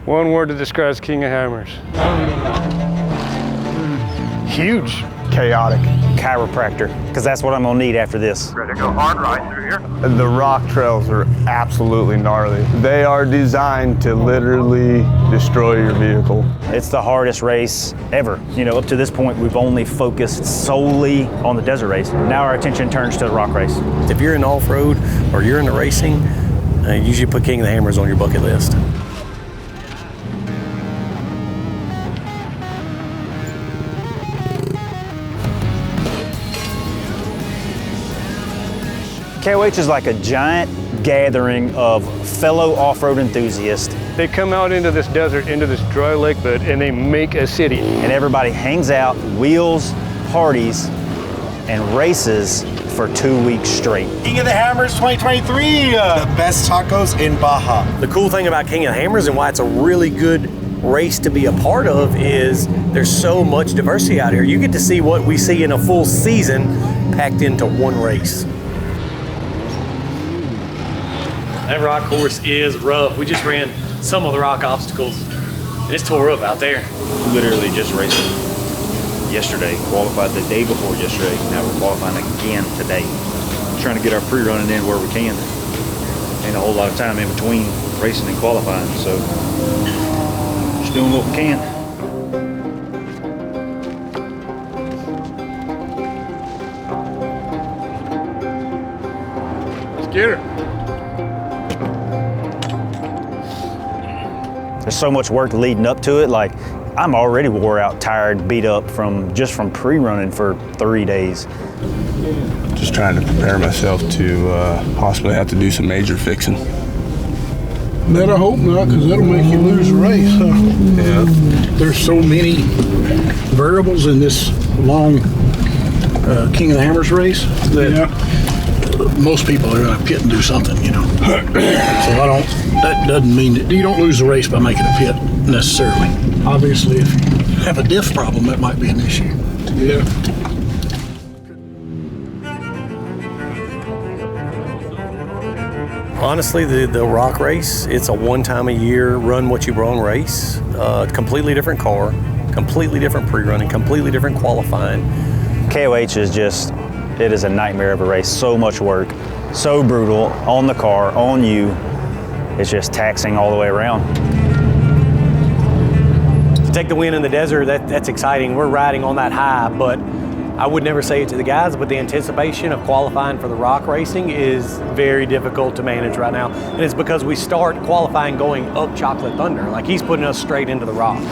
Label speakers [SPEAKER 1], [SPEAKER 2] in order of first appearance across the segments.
[SPEAKER 1] One word to describe King of Hammers.
[SPEAKER 2] Huge.
[SPEAKER 3] Chaotic.
[SPEAKER 4] Chiropractor, because that's what I'm gonna need after this.
[SPEAKER 5] Ready to go hard right through here.
[SPEAKER 3] The rock trails are absolutely gnarly. They are designed to literally destroy your vehicle.
[SPEAKER 4] It's the hardest race ever. You know, up to this point, we've only focused solely on the desert race. Now our attention turns to the rock race.
[SPEAKER 6] If you're in off-road or you're into racing, usually put King of the Hammers on your bucket list.
[SPEAKER 4] KOH is like a giant gathering of fellow off-road enthusiasts.
[SPEAKER 1] They come out into this desert, into this dry lake bed, and they make a city.
[SPEAKER 4] And everybody hangs out, wheels, parties, and races for 2 weeks straight.
[SPEAKER 7] King of the Hammers 2023.
[SPEAKER 8] The best tacos in Baja.
[SPEAKER 6] The cool thing about King of the Hammers and why it's a really good race to be a part of is there's so much diversity out here. You get to see what we see in a full season packed into one race.
[SPEAKER 9] That rock course is rough. We just ran some of the rock obstacles. It's tore up out there.
[SPEAKER 10] Literally just racing yesterday, qualified the day before yesterday. Now we're qualifying again today. Trying to get our pre-running in where we can. Ain't a whole lot of time in between racing and qualifying, so just doing what we can.
[SPEAKER 1] Let's get her.
[SPEAKER 4] There's so much work leading up to it. Like, I'm already wore out, tired, beat up from pre-running for 3 days.
[SPEAKER 11] Just trying to prepare myself to possibly have to do some major fixing.
[SPEAKER 12] Better hope not, because that'll make you lose the race. Huh?
[SPEAKER 11] Yeah.
[SPEAKER 12] There's so many variables in this long King of the Hammers race that most people are going to pit and do something, you know. So that doesn't mean that you don't lose the race by making a pit necessarily. Obviously, if you have a diff problem, that might be an issue. Yeah.
[SPEAKER 6] Honestly, the rock race, it's a one-time-a-year run-what-you-brung race. Completely different car, completely different pre-running, completely different qualifying.
[SPEAKER 4] KOH is just, it is a nightmare of a race. So much work, so brutal, on the car, on you. It's just taxing all the way around.
[SPEAKER 6] To take the win in the desert, that's exciting. We're riding on that high, but I would never say it to the guys, but the anticipation of qualifying for the rock racing is very difficult to manage right now. And it's because we start qualifying going up Chocolate Thunder. Like, he's putting us straight into the rocks.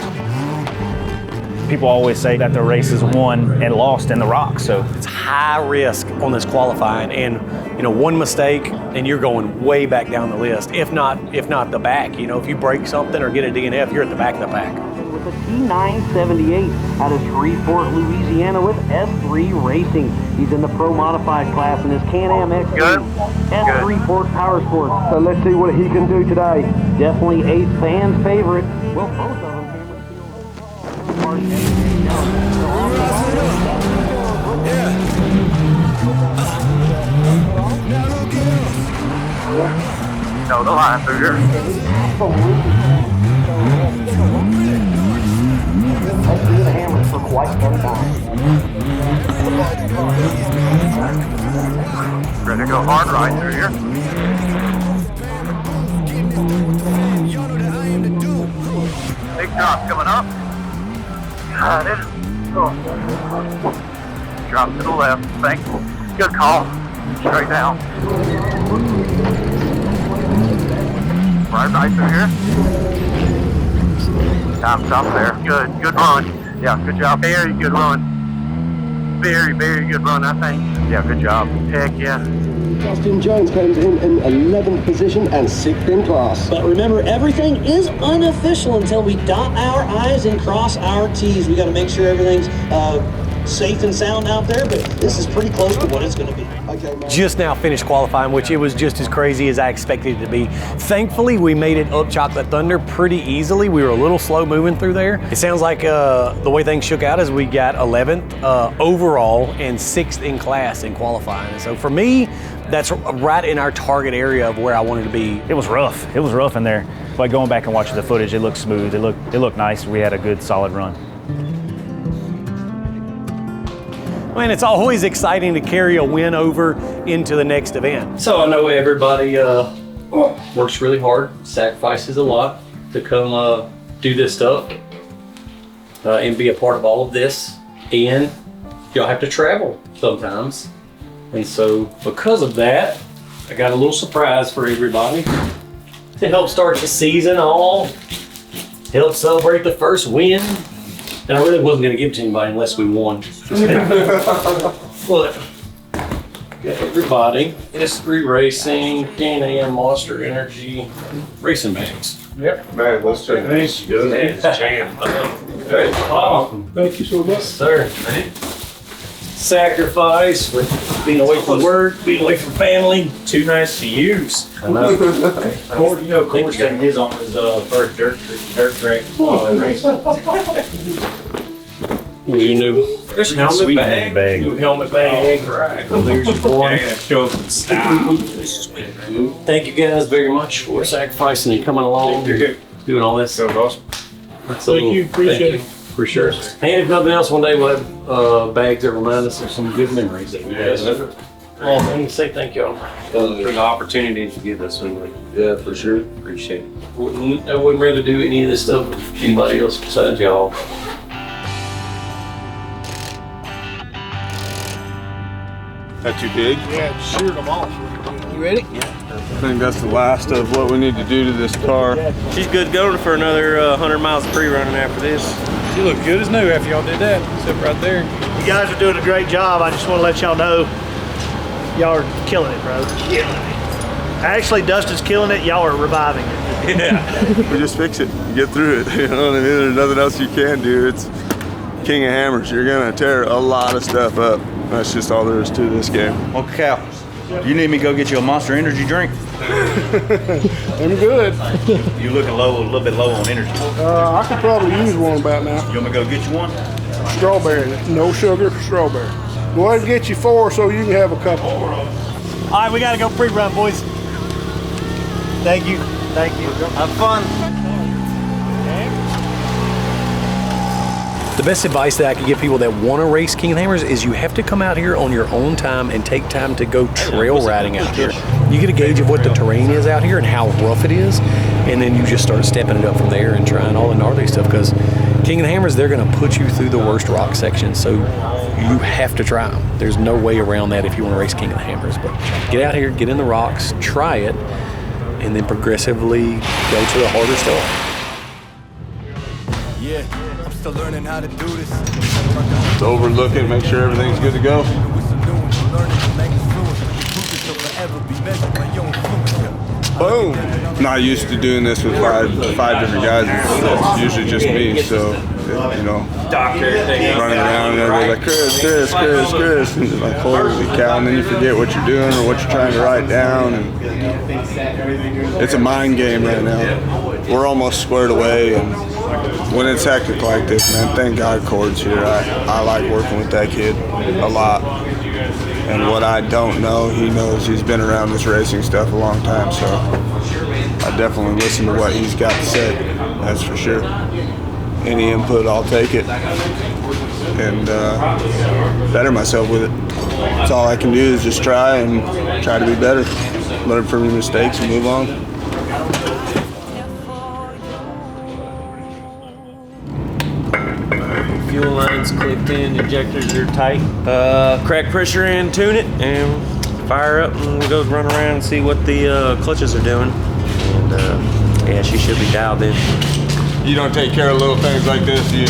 [SPEAKER 4] People always say that the race is won and lost in the rocks, so.
[SPEAKER 6] It's high risk on this qualifying, and you know, one mistake and you're going way back down the list, if not the back. You know, if you break something or get a DNF, you're at the back of the pack.
[SPEAKER 13] With a T978 out of Shreveport, Louisiana with S3 Racing. He's in the Pro Modified class in his Can-Am X3 S3 Port Power Sports. So let's see what he can do today. Definitely a fan favorite. Well, both of them.
[SPEAKER 5] No, the line through here.
[SPEAKER 13] Let's do the Hammers for quite some time.
[SPEAKER 5] Ready to go hard right through here. Big drop coming up. Got it. Oh. Drop to the left. Thankful. Good call. Straight down. Right through here. Time stop there. Good run. Yeah, good job. Very good run. Very good run, I think. Yeah, good job. Heck yeah.
[SPEAKER 14] Justin Jones comes in 11th position and 6th in class.
[SPEAKER 15] But remember, everything is unofficial until we dot our I's and cross our T's. We got to make sure everything's safe and sound out there, but this is pretty close to what it's going to be.
[SPEAKER 13] Okay,
[SPEAKER 6] just now finished qualifying, which it was just as crazy as I expected it to be. Thankfully, we made it up Chocolate Thunder pretty easily. We were a little slow moving through there. It sounds like the way things shook out is we got 11th overall and 6th in class in qualifying. And so for me, that's right in our target area of where I wanted to be.
[SPEAKER 4] It was rough. It was rough in there. But going back and watching the footage, it looked smooth. It looked nice. We had a good, solid run.
[SPEAKER 6] I mean, it's always exciting to carry a win over into the next event.
[SPEAKER 9] So I know everybody works really hard, sacrifices a lot to come do this stuff and be a part of all of this. And y'all have to travel sometimes. And so because of that, I got a little surprise for everybody to help start the season all, help celebrate the first win. And I really wasn't going to give it to anybody unless we won. But got everybody, S3 Racing, Can-Am Monster Energy racing bags.
[SPEAKER 11] Yep. Man, let's check this. Good.
[SPEAKER 9] It's jam. Awesome.
[SPEAKER 11] Thank you so much.
[SPEAKER 9] Sir. Sacrifice for being away from work, being away from family. Too nice to use. I know.
[SPEAKER 10] You know, Corey's getting his on his first dirt track race.
[SPEAKER 9] New helmet bag. New helmet bag. Right. There's your boy.
[SPEAKER 10] Show some style.
[SPEAKER 9] Thank you guys very much for sacrificing and coming along. Doing all this.
[SPEAKER 11] That was awesome.
[SPEAKER 9] Thank you. Appreciate it. For sure. And if nothing else, one day we'll have bags that remind us of some good memories that we had. Well, I need to say thank y'all
[SPEAKER 2] for the opportunity to give us one. Yeah, for sure. Appreciate it.
[SPEAKER 9] I wouldn't rather do any of this stuff with anybody else besides y'all.
[SPEAKER 3] That too big?
[SPEAKER 12] Yeah, sheared them off. You ready?
[SPEAKER 3] I think that's the last of what we need to do to this car.
[SPEAKER 2] She's good going for another 100 miles of pre-running after this.
[SPEAKER 7] She looked good as new after y'all did that. Except right there.
[SPEAKER 16] You guys are doing a great job. I just want to let y'all know y'all are killing it, bro. Killing it. Actually, Dustin's killing it. Y'all are reviving it.
[SPEAKER 3] Yeah. We just fix it. Get through it. You know what I mean? There's nothing else you can do. It's King of Hammers. You're gonna tear a lot of stuff up. That's just all there is to this game.
[SPEAKER 10] Okay, Cal, you need me to go get you a Monster Energy drink?
[SPEAKER 12] I'm good.
[SPEAKER 10] You looking a little bit low on energy.
[SPEAKER 12] I could probably use one about now.
[SPEAKER 10] You want me to go get you one?
[SPEAKER 12] Strawberry, no sugar, strawberry. Go ahead and get you 4 so you can have a couple.
[SPEAKER 16] All right, we got to go pre-run, boys. Thank you. Thank you. Have fun.
[SPEAKER 6] The best advice that I could give people that want to race King of the Hammers is you have to come out here on your own time and take time to go trail riding out here. You get a gauge of what the terrain is out here and how rough it is, and then you just start stepping it up from there and trying all the gnarly stuff, because King of the Hammers, they're going to put you through the worst rock sections, so you have to try them. There's no way around that if you want to race King of the Hammers. But get out here, get in the rocks, try it, and then progressively go to the harder stuff.
[SPEAKER 17] Yeah. Still learning how to do this.
[SPEAKER 3] Overlook it, make sure everything's good to go. Boom! Not used to doing this with five different guys. It's usually just me, so you know, running around and everybody's like, Chris, and you're like, holy cow! And then you forget what you're doing or what you're trying to write down, and it's a mind game right now. We're almost squared away, and when it's hectic like this, man, thank God Cord's here. I like working with that kid a lot. And what I don't know, he knows. He's been around this racing stuff a long time, so I definitely listen to what he's got to say, that's for sure. Any input, I'll take it and better myself with it. That's all I can do is just try to be better, learn from your mistakes and move on.
[SPEAKER 2] Fuel lines clicked in, injectors are tight. Crack pressure in, tune it, and fire up and go run around and see what the clutches are doing. And yeah, she should be dialed in.
[SPEAKER 3] You don't take care of little things like this, you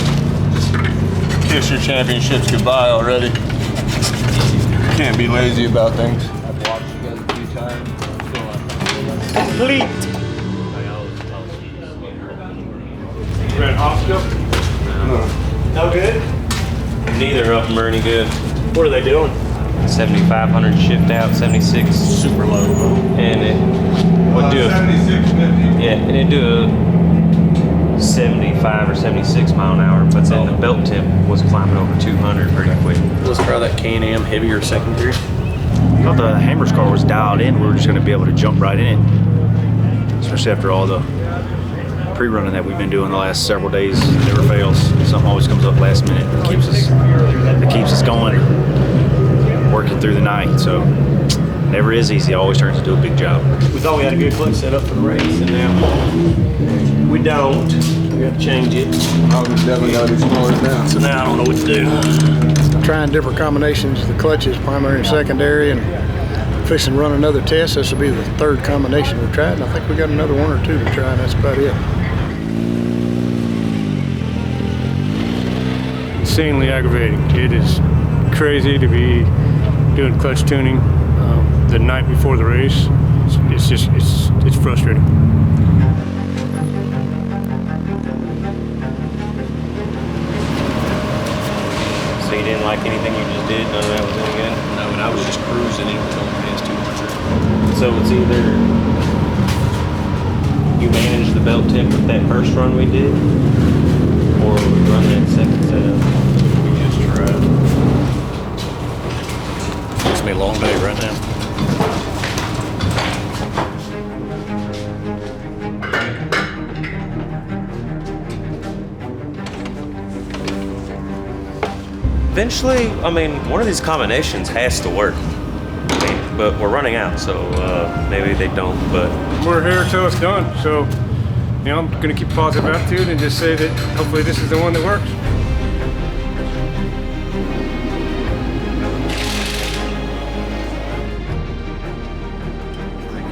[SPEAKER 3] kiss your championships goodbye already. Can't be lazy about things. I've watched you guys a few times.
[SPEAKER 16] Complete.
[SPEAKER 3] You ran off still? No.
[SPEAKER 16] No good?
[SPEAKER 2] Neither of them are any good.
[SPEAKER 16] What are they doing?
[SPEAKER 2] 7,500 shift out, 76.
[SPEAKER 16] Super low.
[SPEAKER 2] And it would do
[SPEAKER 3] 76.50.
[SPEAKER 2] Yeah, and it do a 75 or 76 mile an hour, but then the belt tip was climbing over 200 pretty quick.
[SPEAKER 9] Let's try that Can-Am heavier secondary.
[SPEAKER 10] thought the Hammers car was dialed in. We were just going to be able to jump right in, especially after all the pre-running that we've been doing the last several days. Never fails. Something always comes up last minute that keeps us going, working through the night. So never is easy. Always turns into a big job.
[SPEAKER 2] We thought we had a good clutch set up for the race, and now we don't. We got to change it.
[SPEAKER 3] Definitely got these cars now.
[SPEAKER 2] So now I don't know what to do.
[SPEAKER 12] Trying different combinations of the clutches, primary and secondary, and fixing to run another test. This will be the third combination we've tried, and I think we got another one or two to try, and that's about it.
[SPEAKER 1] Insanely aggravating. It is crazy to be doing clutch tuning the night before the race. It's frustrating.
[SPEAKER 2] So you didn't like anything you just did? None of that was any good?
[SPEAKER 9] No, and I was just cruising. It was going past 200.
[SPEAKER 2] So it's either you manage the belt temp with that first run we did, or we run that second setup.
[SPEAKER 9] We just tried. It's gonna be a long day right now.
[SPEAKER 2] Eventually, I mean, one of these combinations has to work. But we're running out, so maybe they don't, but...
[SPEAKER 1] We're here until it's done, so, you know, I'm gonna keep a positive attitude and just say that hopefully this is the one that works.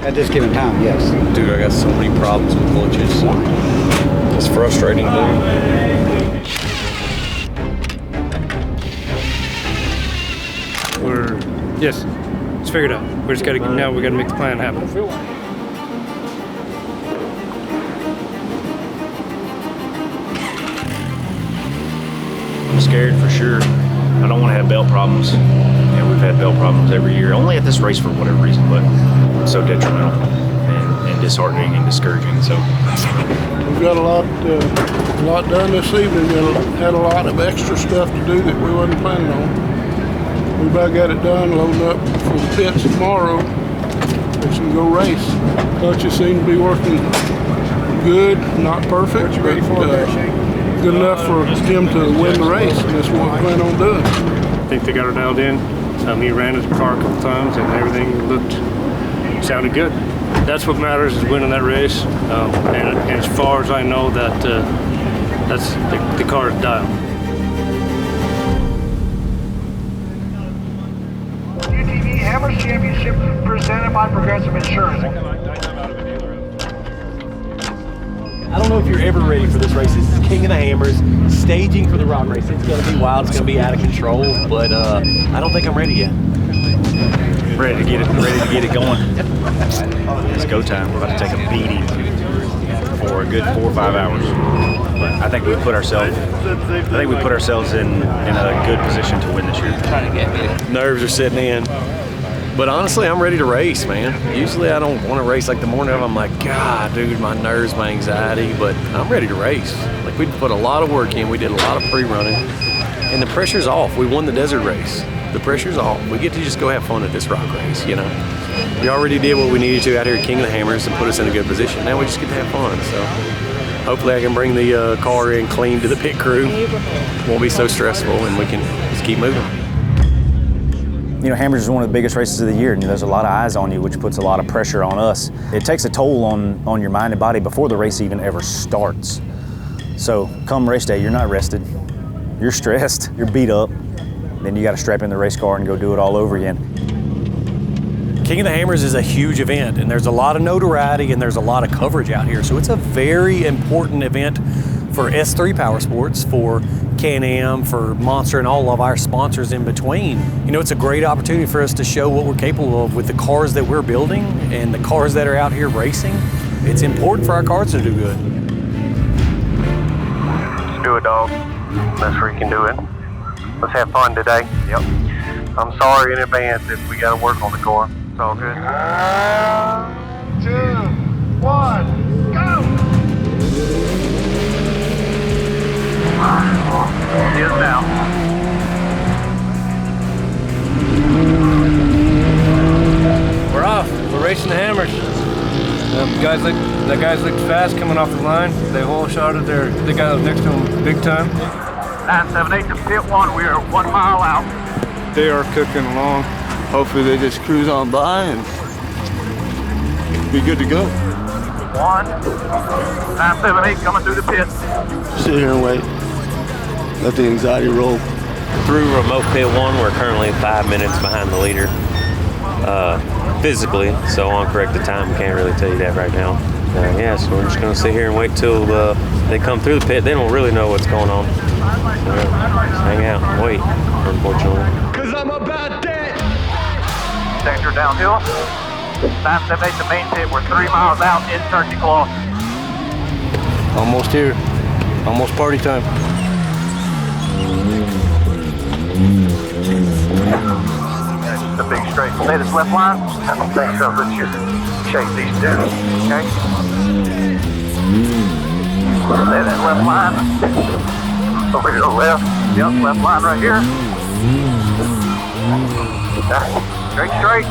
[SPEAKER 18] At this given time, yes.
[SPEAKER 9] Dude, I got so many problems with clutches. It's frustrating, dude.
[SPEAKER 1] Yes, it's figured out. We just gotta, now we gotta make the plan happen.
[SPEAKER 10] I'm scared for sure. I don't want to have belt problems. Yeah, we've had belt problems every year, only at this race for whatever reason, but it's so detrimental and disheartening and discouraging. So
[SPEAKER 12] we've got a lot done this evening. Had a lot of extra stuff to do that we wasn't planning on. We about got it done, loading up for the pits tomorrow. We can go race. Clutches seem to be working good, not perfect, but good enough for him to win the race, and that's what we plan on doing.
[SPEAKER 1] I think they got her dialed in. He ran his car a couple times and everything sounded good. That's what matters, is winning that race. And as far as I know, that's the car is dialed.
[SPEAKER 5] UTV Hammers Championship presented by Progressive Insurance.
[SPEAKER 6] I don't know if you're ever ready for this race. This is King of the Hammers, staging for the rock race. It's going to be wild. It's going to be out of control, but I don't think I'm ready yet.
[SPEAKER 10] Ready to get it going. It's go time. We're about to take a beating for a good 4 or 5 hours. But I think we put ourselves in a good position to win this year.
[SPEAKER 6] Nerves are setting in. But honestly, I'm ready to race, man. Usually I don't want to race like the morning of. I'm like, God, dude, my nerves, my anxiety, but I'm ready to race. Like, we put a lot of work in. We did a lot of pre-running, and the pressure's off. We won the desert race. The pressure's off. We get to just go have fun at this rock race, you know. We already did what we needed to out here at King of the Hammers and put us in a good position. Now we just get to have fun, so hopefully I can bring the car in clean to the pit crew. Won't be so stressful, and we can just keep moving.
[SPEAKER 4] You know, Hammers is one of the biggest races of the year, and there's a lot of eyes on you, which puts a lot of pressure on us. It takes a toll on your mind and body before the race even ever starts. So come race day, you're not rested, you're stressed, you're beat up, then you got to strap in the race car and go do it all over again.
[SPEAKER 6] King of the Hammers is a huge event, and there's a lot of notoriety and there's a lot of coverage out here. So it's a very important event for S3 Power Sports, for Can-Am, for Monster, and all of our sponsors in between. You know, it's a great opportunity for us to show what we're capable of with the cars that we're building and the cars that are out here racing. It's important for our cars to do good.
[SPEAKER 5] Let's do it, dog. Best we can do it. Let's have fun today. Yep. I'm sorry in advance if we got to work on the car. It's all good. 2, 1, go! He is now.
[SPEAKER 1] The guys looked fast coming off the line. They whole shotted the guy that was next to him big time.
[SPEAKER 5] 978 to pit 1. We are 1 mile out.
[SPEAKER 3] They are cooking along. Hopefully they just cruise on by and be good to go.
[SPEAKER 5] 978 coming through the pit.
[SPEAKER 3] Sit here and wait. Let the anxiety roll.
[SPEAKER 2] Through remote pit 1, we're currently 5 minutes behind the leader physically, so on corrected time, can't really tell you that right now. Yeah, so we're just going to sit here and wait till they come through the pit. They don't really know what's going on. So just hang out and wait, unfortunately.
[SPEAKER 5] Cause I'm about that. Sector downhill. 978 the main pit. We're 3 miles out in Turkey Claw.
[SPEAKER 1] Almost here. Almost party time.
[SPEAKER 5] The big straight. Stay this left line. I don't think so. Let's just shake these two. Okay. Stay that left line. Over to the left. Yep, left line right here. Straight, straight.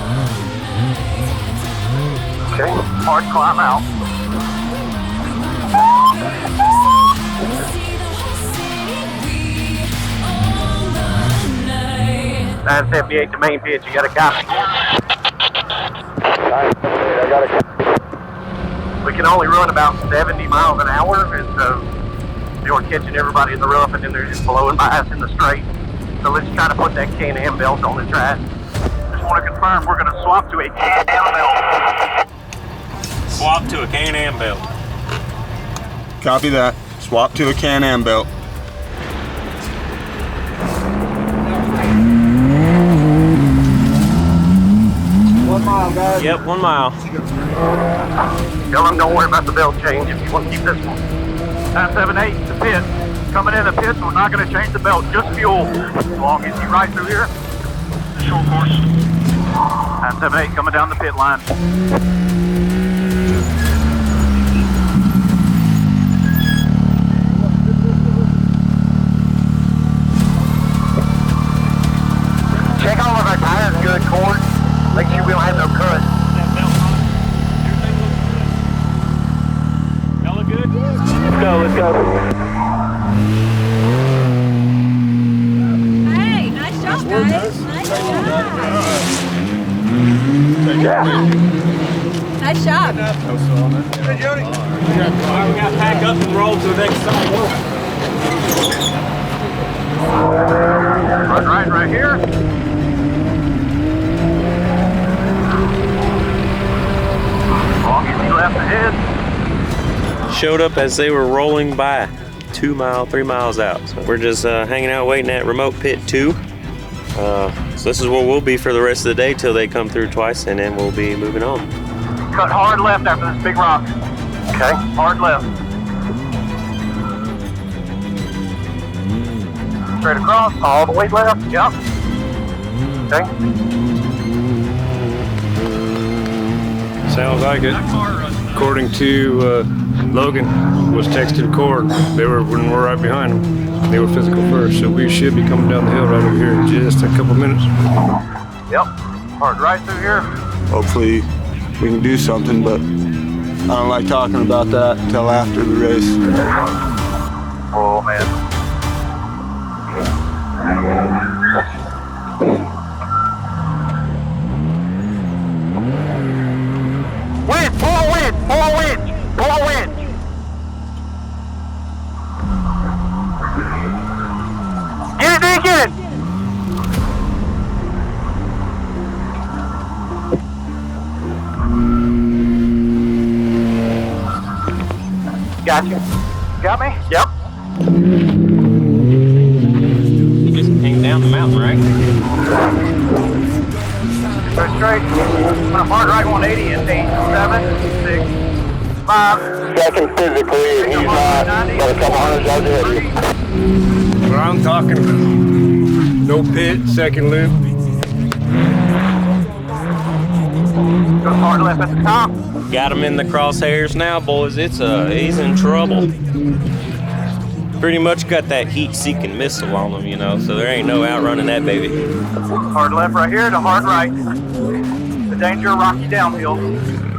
[SPEAKER 5] Okay, hard climb out. .978 the main pitch. You got a copy. 978, I got a copy. We can only run about 70 miles an hour, and so you're catching everybody in the rough, and then they're just blowing by us in the straight. So let's try to put that Can-Am belt on the track. Just want to confirm we're going to swap to a Can-Am belt.
[SPEAKER 2] Swap to a Can-Am belt.
[SPEAKER 3] Copy that. Swap to a Can-Am belt.
[SPEAKER 2] Yep, 1 mile.
[SPEAKER 5] Tell them don't worry about the belt change if you want to keep this one. 978, the pit. Coming in the pits, we're not going to change the belt, just fuel. As long as you ride through here, short course. 978 coming down the pit line. Check all of our tires good, Cord. Make sure we don't have no cut.
[SPEAKER 16] Y'all look good?
[SPEAKER 5] Let's go, let's go.
[SPEAKER 18] Hey, nice job, guys. Nice job. Nice job.
[SPEAKER 5] Hey, Jody.
[SPEAKER 2] We got to pack up and roll to the next side.
[SPEAKER 5] Right here. Long as you left ahead.
[SPEAKER 2] Showed up as they were rolling by 2 miles, 3 miles out. So we're just hanging out waiting at remote pit 2. So this is where we'll be for the rest of the day till they come through twice, and then we'll be moving on.
[SPEAKER 5] Cut hard left after this big rock. Okay. Hard left. Straight across, all the way left. Yep. Okay.
[SPEAKER 1] Sounds like it. According to Logan, was texting Cord. They were when we're right behind them. They were physical first, so we should be coming down the hill right over here in just a couple minutes.
[SPEAKER 5] Yep. Hard right through here.
[SPEAKER 3] Hopefully we can do something, but I don't like talking about that until after the race.
[SPEAKER 5] Oh man. Wind, pull wind, pull wind, pull wind. Get it, Nick, get it. Got you. Got me? Yep.
[SPEAKER 2] You just hang down the mountain, right?
[SPEAKER 5] Go straight. I'm hard right 180 and 8, 7, 6, 5. Second physically, and he's not got a couple hundred yards ahead of you.
[SPEAKER 1] What I'm talking about. No pit, second loop.
[SPEAKER 5] Go hard left at the top.
[SPEAKER 2] Got him in the crosshairs now, boys. He's in trouble. Pretty much got that heat-seeking missile on him, you know, so there ain't no outrunning that baby.
[SPEAKER 5] Hard left right here to hard right. The danger, rocky downhill.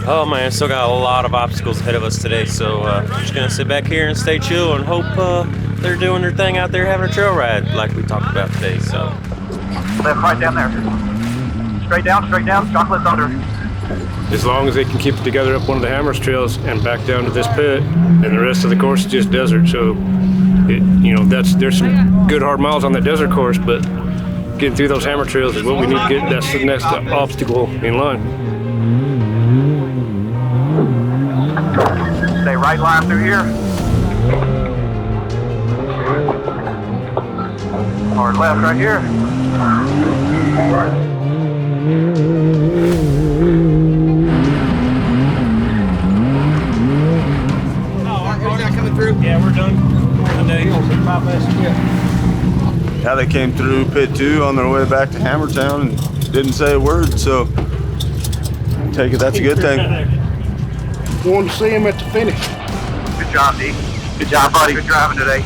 [SPEAKER 2] Oh man, still got a lot of obstacles ahead of us today, so just gonna sit back here and stay chill and hope they're doing their thing out there having a trail ride like we talked about today. So
[SPEAKER 5] Left, right down there. Straight down, chocolate thunder.
[SPEAKER 1] As long as they can keep it together up one of the Hammers trails and back down to this pit, and the rest of the course is just desert. So, there's some good hard miles on that desert course, but getting through those Hammer trails is what we need to get. That's the next obstacle in line.
[SPEAKER 5] Stay right line through here. Hard left right here.
[SPEAKER 6] Yeah, we're done for the day.
[SPEAKER 3] Yeah, they came through pit 2 on their way back to Hammertown and didn't say a word, so take it that's a good thing.
[SPEAKER 12] Going to see him at the finish.
[SPEAKER 5] Good job, D. Good job, buddy. Good driving today.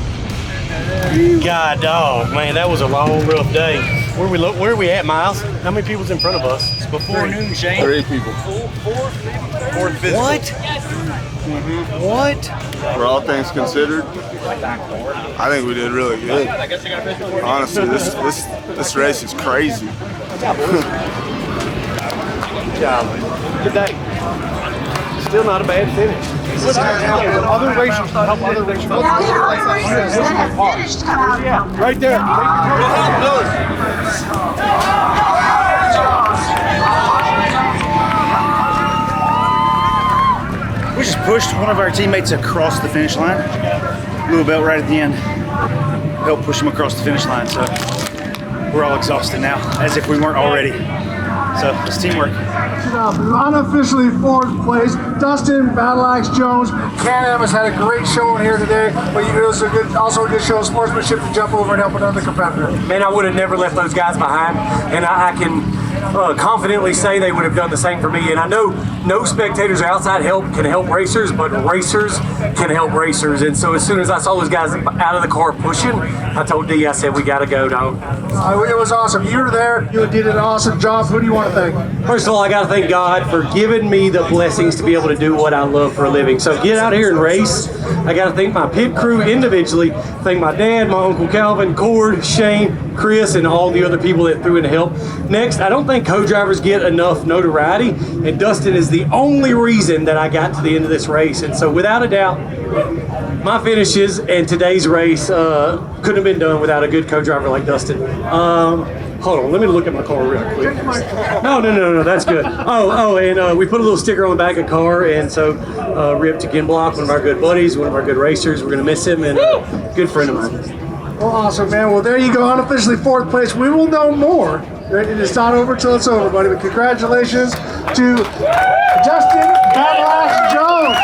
[SPEAKER 6] God dog, man, that was a long, rough day. Where are we at, Miles? How many people's in front of us? It's before noon, Shane.
[SPEAKER 3] 3 people.
[SPEAKER 6] Fourth physical. What? What?
[SPEAKER 3] For all things considered, I think we did really good. Honestly, this race is crazy.
[SPEAKER 6] Good job. Good day. Still not a bad finish.
[SPEAKER 12] Other racers, help other racers. Right there.
[SPEAKER 4] We just pushed one of our teammates across the finish line. Blue belt right at the end. Helped push him across the finish line. So we're all exhausted now, as if we weren't already. So it's teamwork.
[SPEAKER 12] Unofficially 4th place, Dustin Battle Axe Jones. Can-Am has had a great showing here today, but it was also a good show of sportsmanship to jump over and help another competitor.
[SPEAKER 6] Man, I would have never left those guys behind, and I can confidently say they would have done the same for me. And I know no spectators or outside help can help racers, but racers can help racers. And so as soon as I saw those guys out of the car pushing, I told D, I said, we got to go, dog.
[SPEAKER 12] It was awesome. You were there. You did an awesome job. Who do you want to thank?
[SPEAKER 6] First of all, I got to thank God for giving me the blessings to be able to do what I love for a living. So get out here and race. I got to thank my pit crew individually. Thank my dad, my Uncle Calvin, Cord, Shane, Chris, and all the other people that threw in to help. Next, I don't think co-drivers get enough notoriety, and Dustin is the only reason that I got to the end of this race. And so without a doubt, my finishes and today's race couldn't have been done without a good co-driver like Dustin. Hold on, let me look at my car real quick. No, that's good. And we put a little sticker on the back of the car, and so Rip Block, one of our good buddies, one of our good racers, we're gonna miss him, and a good friend of mine.
[SPEAKER 12] Well, awesome, man. Well, there you go, unofficially 4th place. We will know more. It's not over till it's over, buddy, but congratulations to Dustin Battle Axe Jones.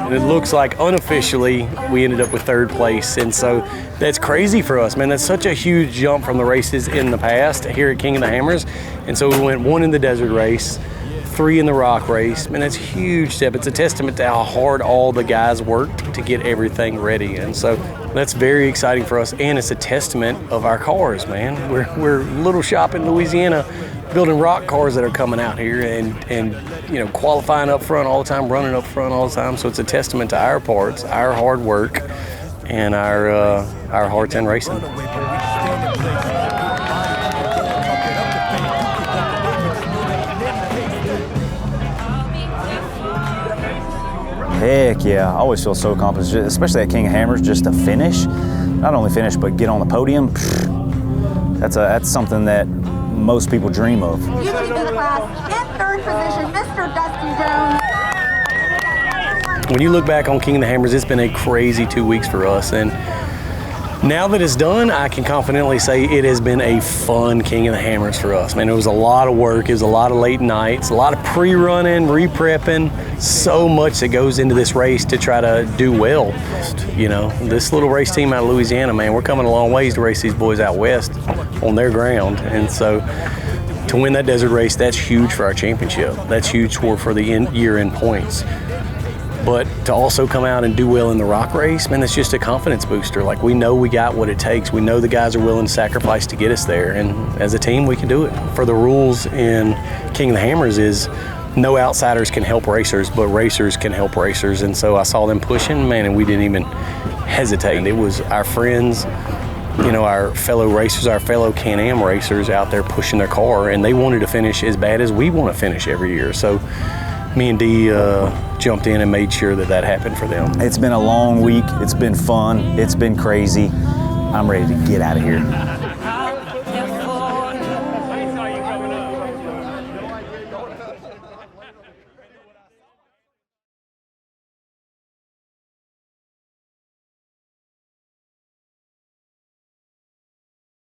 [SPEAKER 6] And it looks like unofficially we ended up with 3rd place, and so that's crazy for us, man. That's such a huge jump from the races in the past here at King of the Hammers. And so we went 1 in the desert race, 3 in the rock race. Man, that's a huge step. It's a testament to how hard all the guys worked to get everything ready, and so that's very exciting for us, and it's a testament of our cars, man. We're a little shop in Louisiana building rock cars that are coming out here and qualifying up front all the time, running up front all the time. So it's a testament to our parts, our hard work, and our hearts in racing.
[SPEAKER 4] Heck yeah, I always feel so accomplished, especially at King of Hammers, just to finish. Not only finish, but get on the podium. That's something that most people dream of.
[SPEAKER 18] You lead this class in 3rd position, Mr. Dustin Jones.
[SPEAKER 6] When you look back on King of the Hammers, it's been a crazy 2 weeks for us, and now that it's done, I can confidently say it has been a fun King of the Hammers for us. Man, it was a lot of work, it was a lot of late nights, a lot of pre-running, re-prepping, so much that goes into this race to try to do well. This little race team out of Louisiana, man, we're coming a long ways to race these boys out west on their ground. And so to win that desert race, that's huge for our championship. That's huge for the year-end points. But to also come out and do well in the rock race, man, that's just a confidence booster. Like, we know we got what it takes. We know the guys are willing to sacrifice to get us there. And as a team, we can do it. For the rules in King of the Hammers is no outsiders can help racers, but racers can help racers. And so I saw them pushing, man, and we didn't even hesitate. It was our friends, you know, our fellow racers, our fellow Can-Am racers out there pushing their car, and they wanted to finish as bad as we want to finish every year. So me and Dee jumped in and made sure that that happened for them.
[SPEAKER 4] It's been a long week. It's been fun. It's been crazy. I'm ready to get out of here.